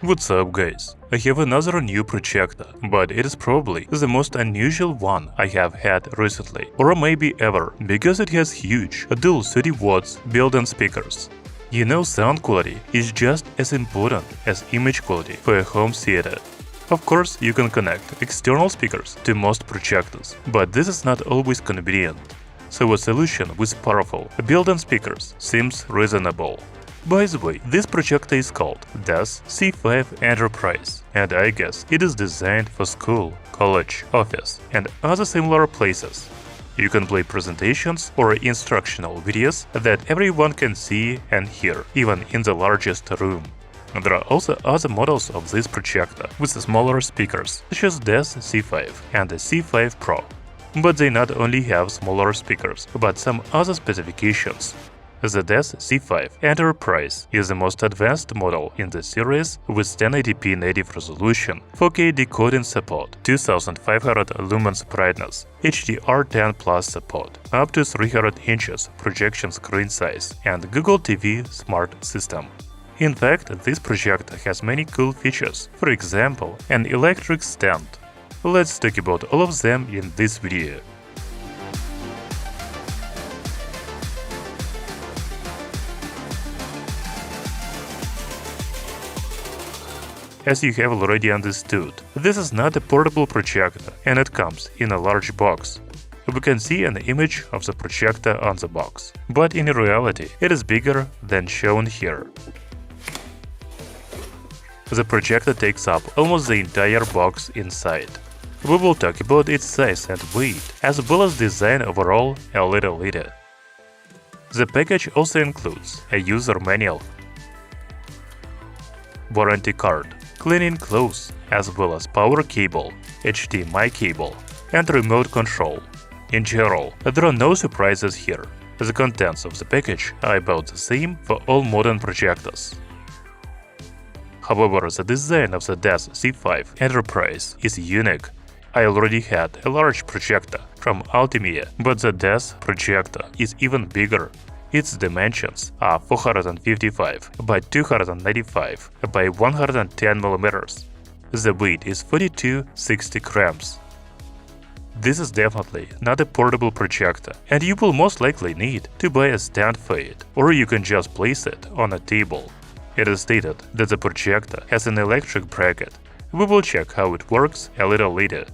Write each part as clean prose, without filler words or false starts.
What's up guys, I have another new projector, but it is probably the most unusual one I have had recently, or maybe ever, because it has huge, dual 30 watts built-in speakers. You know, sound quality is just as important as image quality for a home theater. Of course, you can connect external speakers to most projectors, but this is not always convenient. So a solution with powerful built-in speakers seems reasonable. By the way, this projector is called DAS C5 Enterprise, and I guess it is designed for school, college, office, and other similar places. You can play presentations or instructional videos that everyone can see and hear, even in the largest room. There are also other models of this projector with smaller speakers, such as DAS C5 and the C5 Pro. But they not only have smaller speakers, but some other specifications. The DAS C5 Enterprise is the most advanced model in the series with 1080p native resolution, 4K decoding support, 2500 lumens brightness, HDR10 Plus support, up to 300 inches projection screen size, and Google TV Smart System. In fact, this projector has many cool features, for example, an electric stand. Let's talk about all of them in this video. As you have already understood, this is not a portable projector, and it comes in a large box. We can see an image of the projector on the box, but in reality it is bigger than shown here. The projector takes up almost the entire box inside. We will talk about its size and weight, as well as design overall a little later. The package also includes a user manual, warranty card, cleaning clothes, as well as power cable, HDMI cable, and remote control. In general, there are no surprises here. The contents of the package are about the same for all modern projectors. However, the design of the DAS C5 Enterprise is unique. I already had a large projector from Altimia, but the DAS projector is even bigger. Its dimensions are 455 by 295 by 110 mm. The weight is 4260 grams. This is definitely not a portable projector, and you will most likely need to buy a stand for it, or you can just place it on a table. It is stated that the projector has an electric bracket. We will check how it works a little later.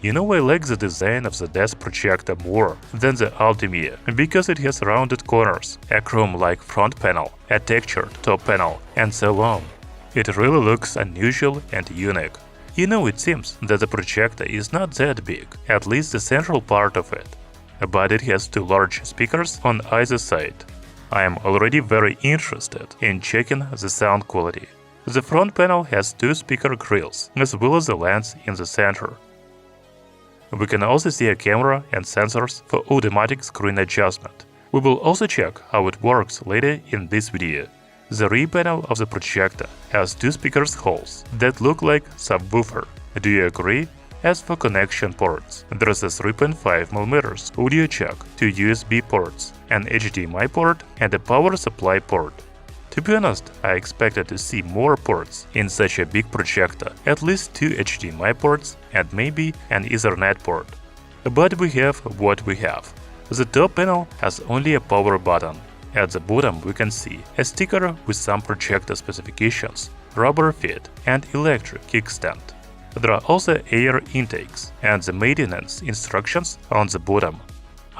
You know, I like the design of the DAS projector more than the Altimia because it has rounded corners, a chrome-like front panel, a textured top panel, and so on. It really looks unusual and unique. You know, it seems that the projector is not that big, at least the central part of it, but it has two large speakers on either side. I am already very interested in checking the sound quality. The front panel has two speaker grills, as well as a lens in the center. We can also see a camera and sensors for automatic screen adjustment. We will also check how it works later in this video. The rear panel of the projector has two speakers holes that look like subwoofer. Do you agree? As for connection ports, there is a 3.5mm audio jack, two USB ports, an HDMI port, and a power supply port. To be honest, I expected to see more ports in such a big projector, at least two HDMI ports and maybe an Ethernet port. But we have what we have. The top panel has only a power button. At the bottom we can see a sticker with some projector specifications, rubber feet, and electric kickstand. There are also air intakes and the maintenance instructions on the bottom.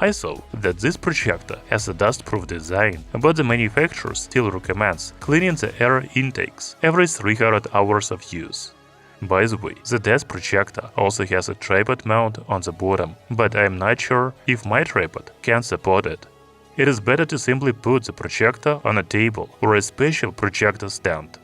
I saw that this projector has a dust-proof design, but the manufacturer still recommends cleaning the air intakes every 300 hours of use. By the way, the DAS projector also has a tripod mount on the bottom, but I am not sure if my tripod can support it. It is better to simply put the projector on a table or a special projector stand.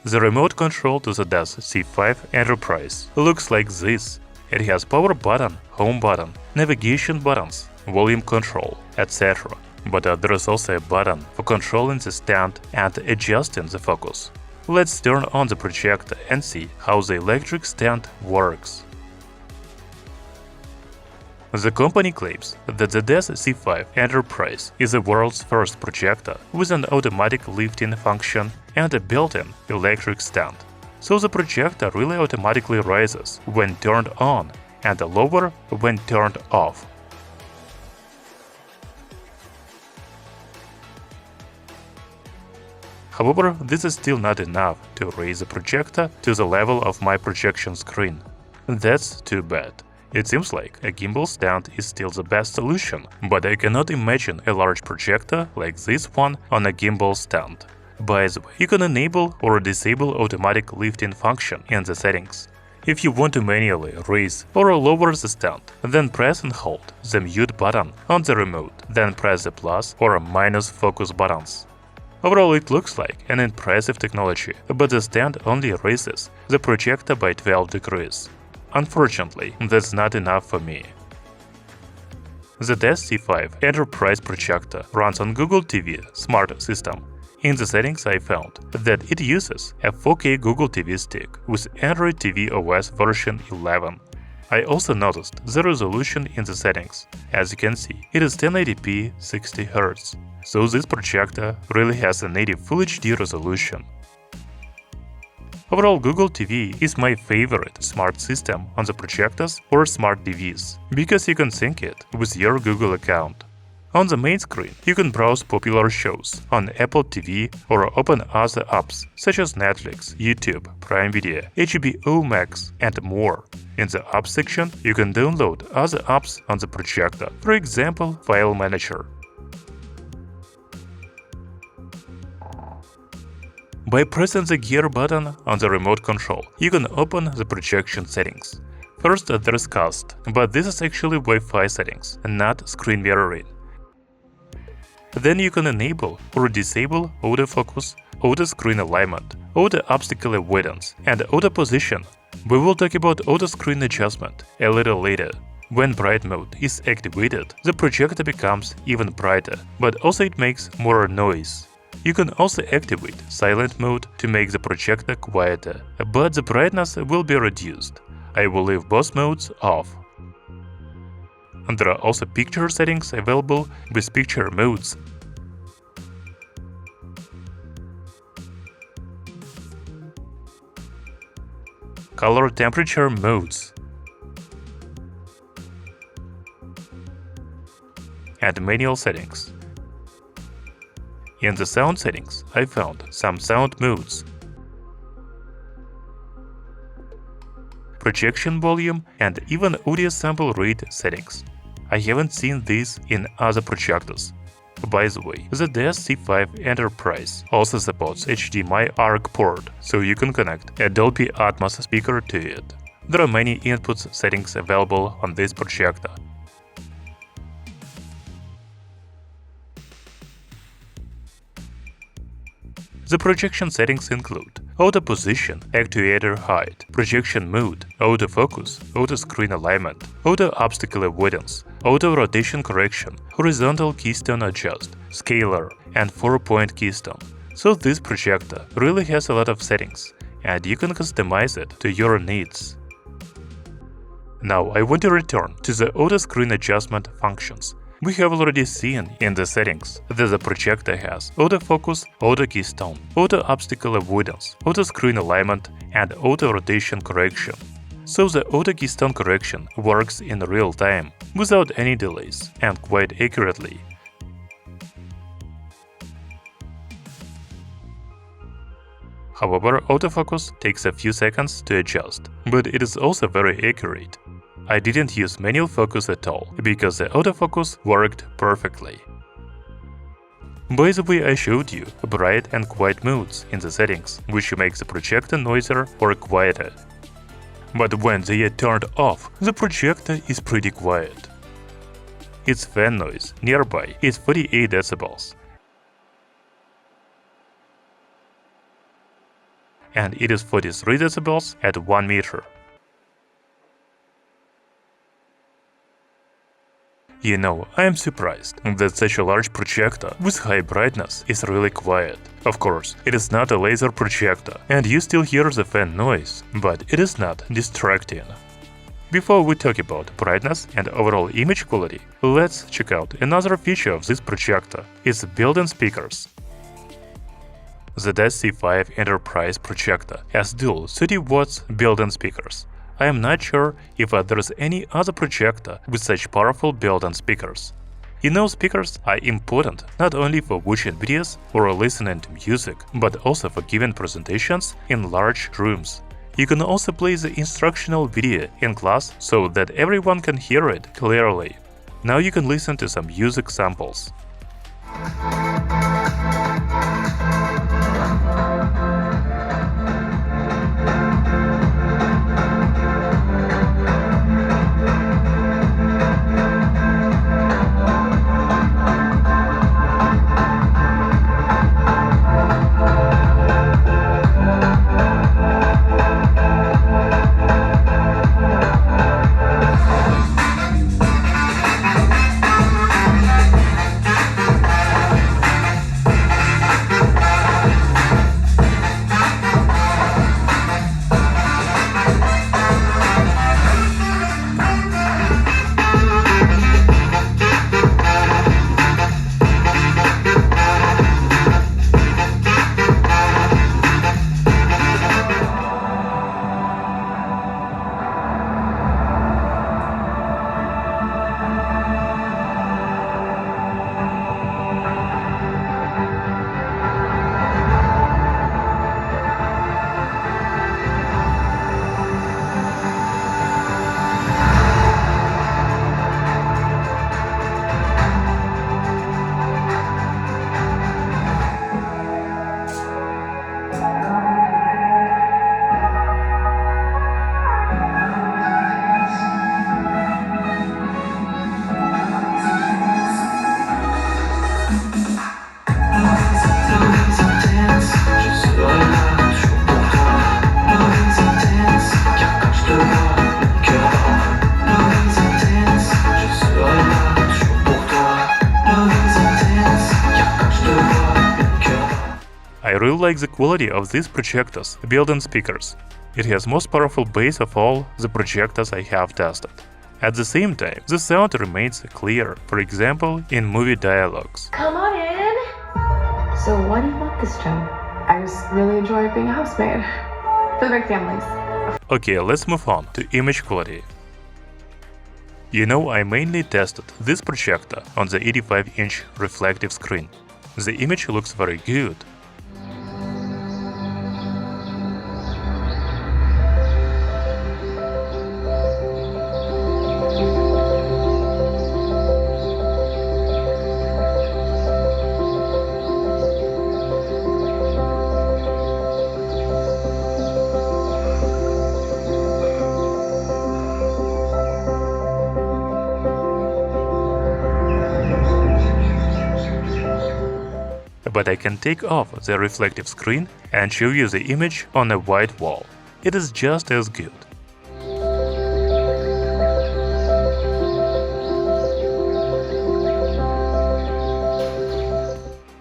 The remote control to the DAS C5 Enterprise looks like this. It has power button, home button, navigation buttons, volume control, etc. But there is also a button for controlling the stand and adjusting the focus. Let's turn on the projector and see how the electric stand works. The company claims that the DAS C5 Enterprise is the world's first projector with an automatic lifting function and a built-in electric stand. so the projector really automatically rises when turned on and lower when turned off. However, this is still not enough to raise the projector to the level of my projection screen. That's too bad. It seems like a gimbal stand is still the best solution, but I cannot imagine a large projector like this one on a gimbal stand. By the way, you can enable or disable automatic lifting function in the settings. If you want to manually raise or lower the stand, then press and hold the mute button on the remote, then press the plus or minus focus buttons. Overall, it looks like an impressive technology, but the stand only raises the projector by 12 degrees. Unfortunately, that's not enough for me. The DES C5 Enterprise projector runs on Google TV Smart System. In the settings, I found that it uses a 4K Google TV stick with Android TV OS version 11. I also noticed the resolution in the settings. As you can see, it is 1080p 60Hz. So this projector really has a native Full HD resolution. Overall, Google TV is my favorite smart system on the projectors or smart TVs, because you can sync it with your Google account. On the main screen, you can browse popular shows on Apple TV or open other apps such as Netflix, YouTube, Prime Video, HBO Max, and more. In the Apps section, you can download other apps on the projector, for example, File Manager. By pressing the gear button on the remote control, you can open the projection settings. First, there's cast, but this is actually Wi-Fi settings, not screen mirroring. Then you can enable or disable autofocus, auto screen alignment, auto obstacle avoidance, and auto position. We will talk about auto screen adjustment a little later. When bright mode is activated, the projector becomes even brighter, but also it makes more noise. You can also activate silent mode to make the projector quieter, but the brightness will be reduced. I will leave both modes off. And there are also picture settings available with picture modes. Color temperature modes. And manual settings. In the sound settings, I found some sound modes, projection volume, and even audio sample rate settings. I haven't seen these in other projectors. By the way, the DES C5 Enterprise also supports HDMI ARC port, so you can connect a Dolby Atmos speaker to it. There are many input settings available on this projector. The projection settings include auto position, actuator height, projection mode, auto focus, auto screen alignment, auto obstacle avoidance, auto rotation correction, horizontal keystone adjust, scalar, and 4-point keystone. So this projector really has a lot of settings, and you can customize it to your needs. Now I want to return to the auto screen adjustment functions. We have already seen in the settings that the projector has autofocus, auto keystone, auto obstacle avoidance, auto screen alignment, and auto rotation correction. So the auto keystone correction works in real time, without any delays, and quite accurately. However, autofocus takes a few seconds to adjust, but it is also very accurate. I didn't use manual focus at all, because the autofocus worked perfectly. By the way, I showed you bright and quiet modes in the settings, which makes the projector noisier or quieter. But when they are turned off, the projector is pretty quiet. Its fan noise nearby is 48 decibels. And it is 43 decibels at 1 meter. You know, I am surprised that such a large projector with high brightness is really quiet. Of course, it is not a laser projector, and you still hear the fan noise, but it is not distracting. Before we talk about brightness and overall image quality, let's check out another feature of this projector. It's built-in speakers. The DES C5 Enterprise projector has dual 30 watts built-in speakers. I am not sure if there's any other projector with such powerful built-in speakers. Speakers are important not only for watching videos or listening to music, but also for giving presentations in large rooms. You can also play the instructional video in class so that everyone can hear it clearly. Now you can listen to some music samples. I really like the quality of these projectors' built-in speakers. It has most powerful bass of all the projectors I have tested. At the same time, the sound remains clear, for example, in movie dialogues. Come on in! So why do you want this job? I just really enjoy being a housemaid. For the big families. Okay, let's move on to image quality. I mainly tested this projector on the 85-inch reflective screen. The image looks very good. But I can take off the reflective screen and show you the image on a white wall. It is just as good.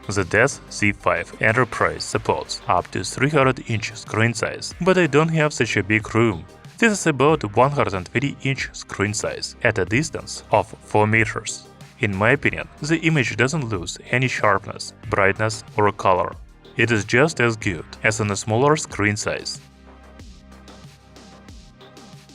The DES C5 Enterprise supports up to 300-inch screen size, but I don't have such a big room. This is about 120-inch screen size at a distance of 4 meters. In my opinion, the image doesn't lose any sharpness, brightness or color. It is just as good as on a smaller screen size.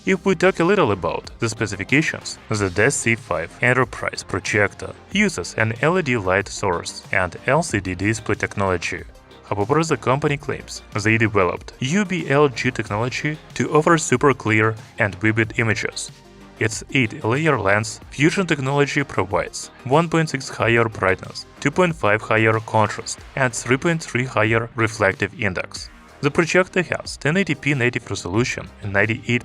If we talk a little about the specifications, the DES C5 Enterprise projector uses an LED light source and LCD display technology. However, the company claims they developed UBLG technology to offer super clear and vivid images. Its 8-layer lens fusion technology provides 1.6 higher brightness, 2.5 higher contrast, and 3.3 higher reflective index. The projector has 1080p native resolution and 98%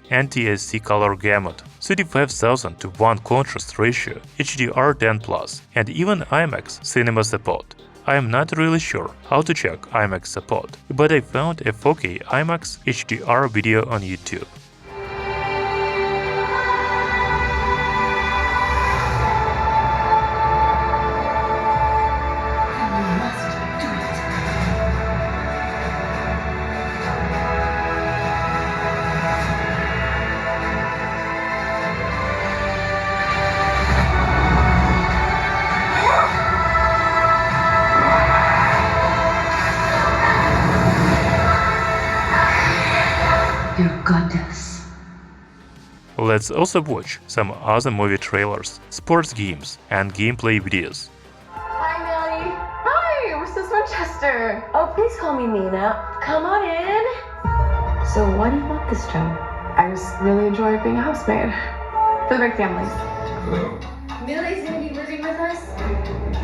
NTSC color gamut, 35,000 to 1 contrast ratio, HDR10+, and even IMAX Cinema support. I am not really sure how to check IMAX support, but I found a 4K IMAX HDR video on YouTube. Your goddess. Let's also watch some other movie trailers, sports games, and gameplay videos. Hi, Millie. Hi, Mrs. Winchester. Oh, please call me Nina. Come on in. So why do you want this job? I just really enjoy being a housemaid. For the big family. Hello. Millie's gonna be living with us.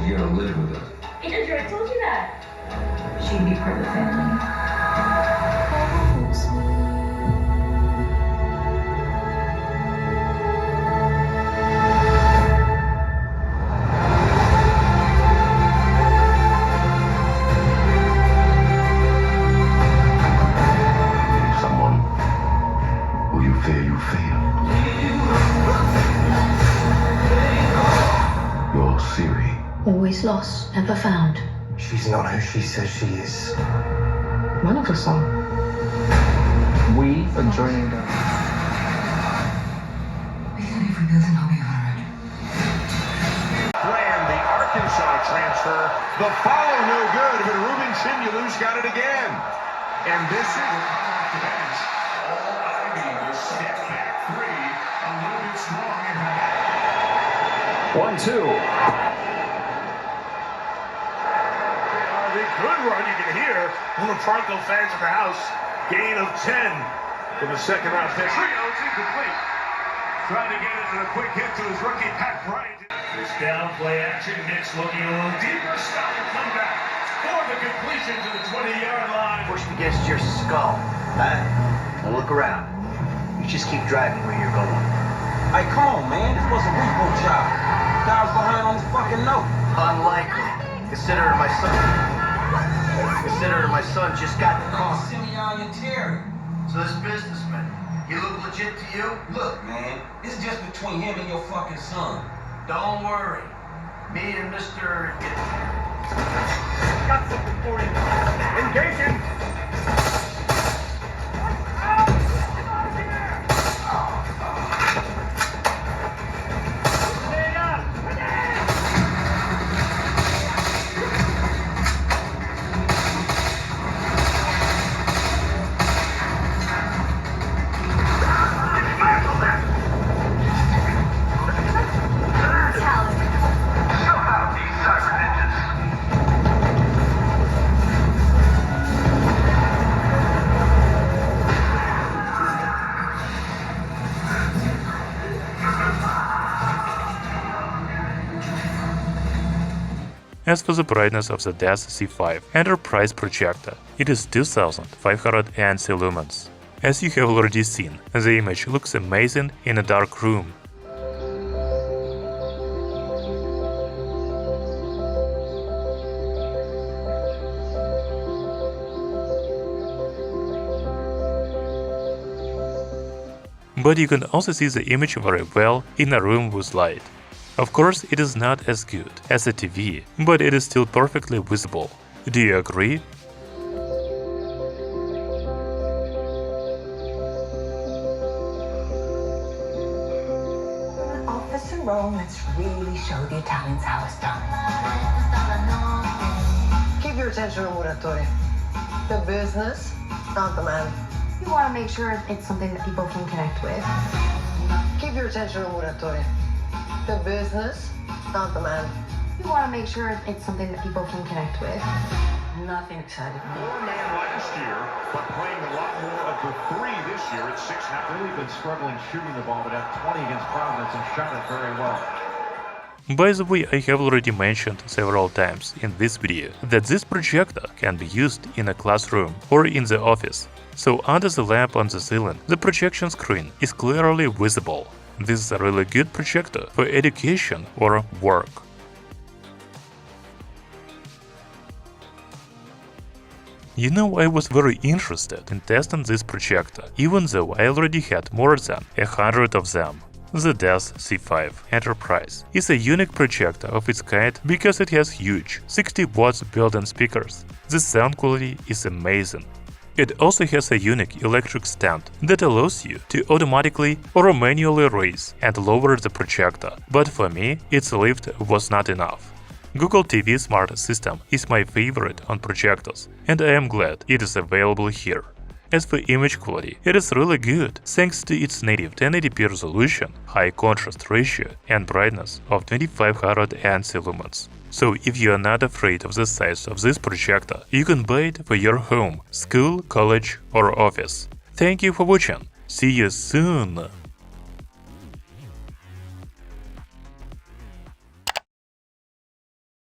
You're gonna live with us. Andrew, I told you that. She'd be part of the family. Someone who you fear you fail. You're Siri. Always lost, never found. She's not who she says she is. Wonderful song. We are joining them. Brand, the Arkansas transfer. The follow no good, but Ruben Simulus got it again. And this is all I need is step back three, a little bit strong in the back. 1-2. The good run you can hear from the Bronco fans at the house. Gain of 10 for the second round pick. It's incomplete. Trying to get it in a quick hit to his rookie Pat Bryant. This down play action, Knicks looking a little deeper. Stop and come back for the completion to the 20-yard line. Pushed against your skull. Now look around. You just keep driving where you're going. Hey, come on, man. This was a repo job. Guy was behind on his fucking note. Unlikely. Consider it my son. Consider it my son just got the call. Simeon and Terry. So this businessman, he look legit to you? Look, man. It's just between him and your fucking son. Don't worry. Me and Mr. Got something for you. Engaging. As for the brightness of the DAS C5 Enterprise projector, it is 2580 lumens. As you have already seen, the image looks amazing in a dark room. But you can also see the image very well in a room with light. Of course, it is not as good as a TV, but it is still perfectly visible. Do you agree? Officer Rome, let's really show the Italians how it's done. Keep your attention on Muratore. The business, not the man. You want to make sure it's something that people can connect with. Keep your attention on Muratore. The business, not the man. You want to make sure it's something that people can connect with. Nothing excited me. 4-man last year, but playing a lot more of the 3 this year at 6.5. Really been struggling shooting the ball, but had 20 against Providence and shot it very well. By the way, I have already mentioned several times in this video that this projector can be used in a classroom or in the office. So under the lamp on the ceiling, the projection screen is clearly visible. This is a really good projector for education or work. You know, I was very interested in testing this projector, even though I already had more than 100 of them. The DAS C5 Enterprise is a unique projector of its kind because it has huge 60 watts built-in speakers. The sound quality is amazing. It also has a unique electric stand that allows you to automatically or manually raise and lower the projector, but for me, its lift was not enough. Google TV Smart System is my favorite on projectors, and I am glad it is available here. As for image quality, it is really good, thanks to its native 1080p resolution, high contrast ratio, and brightness of 2500 ANSI lumens. So if you are not afraid of the size of this projector, you can buy it for your home, school, college, or office. Thank you for watching. See you soon!